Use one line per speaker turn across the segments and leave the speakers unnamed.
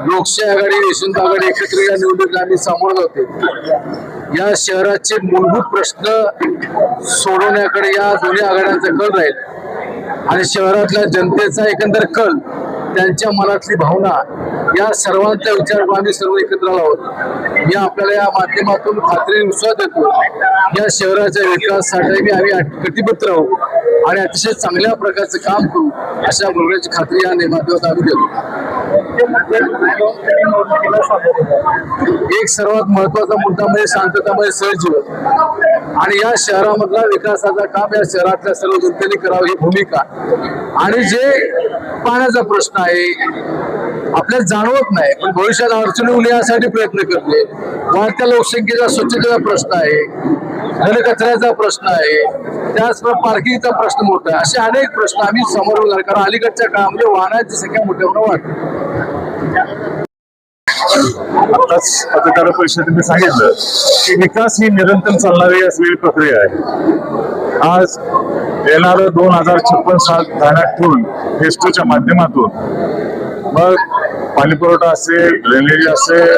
लोकशाही आघाडी यशवंत आघाडी एकत्र या निवडणुकीला आम्ही सामोरं जाते। या शहराचे मूलभूत प्रश्न सोडवण्याकडे या दोन्ही आघाड्यांचा कल राहील आणि शहरातल्या जनतेचा एकंदर कल, त्यांच्या मनातली भावना, या सर्वांचा विचार करून आम्ही सर्व एकत्र आहोत। मी आपल्याला या माध्यमातून खात्री विश्वास देतो, या शहराच्या विकासासाठी आम्ही कटिबद्ध राहू आणि अतिशय चांगल्या प्रकारचं काम करू अशा बोलण्याची खात्री या माध्यमातून आम्ही देतो। एक सर्वात महत्वाचा मुद्दा म्हणजे शांततामय सहजीवन आणि या शहरामधला विकासाचा काम या शहरातल्या सर्व जनतेने करावं ही भूमिका। आणि जे पाण्याचा प्रश्न आहे आपल्याला जाणवत नाही, पण भविष्यात अडचणी येऊ यासाठी प्रयत्न करते। वाढत्या लोकसंख्येचा स्वच्छतेचा प्रश्न आहे, घनकचऱ्याचा प्रश्न आहे, त्याचप्रमाणे पार्किंगचा प्रश्न मोठा आहे। असे अनेक प्रश्न आम्ही समोर उभे, कारण अलीकडच्या काळामध्ये वाहनांची संख्या मोठ्या प्रमाणात वाढते।
आताच पत्रकार परिषदेने सांगितलं की विकास ही निरंतर चालणारी असलेली प्रक्रिया आहे। आज येणारं 2056 साल ध्यानात ठेवून फेस्टोच्या माध्यमातून मग पाणी पुरवठा असेल, ड्रेनेज असेल,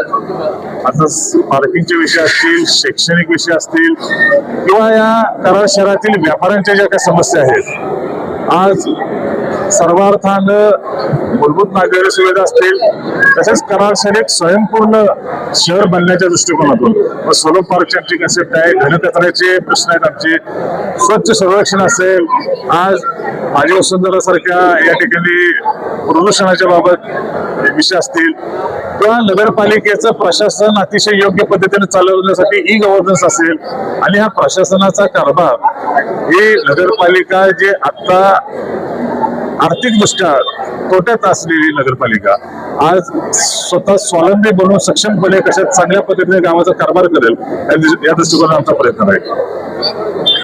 आता पार्किंगचे विषय असतील, शैक्षणिक विषय असतील किंवा या कराड शहरातील व्यापाऱ्यांच्या ज्या काही समस्या आहेत, आज सर्वार्थानं मूलभूत नागरी सुविधा असतील, तसेच कराड शहर एक स्वयंपूर्ण शहर बनण्याच्या दृष्टिकोनातून सोलो पार्कची आमची कन्सेप्ट आहे, घनकचऱ्याचे प्रश्न आहेत आमचे, स्वच्छ सर्वेक्षण असेल, आज माझी वसुंधरा सारख्या या ठिकाणी प्रदूषणाच्या बाबत विषय असतील किंवा नगरपालिकेचं प्रशासन अतिशय योग्य पद्धतीने चालवण्यासाठी ई गव्हर्नन्स असेल आणि हा प्रशासनाचा कारभार ही नगरपालिका जे आता आर्थिकदृष्ट्या तोट्यात असलेली नगरपालिका आज स्वतः स्वावलंबी बनवून सक्षमपणे कशा चांगल्या पद्धतीने गावाचा कारभार करेल या दृष्टिकोनात आमचा प्रयत्न आहे।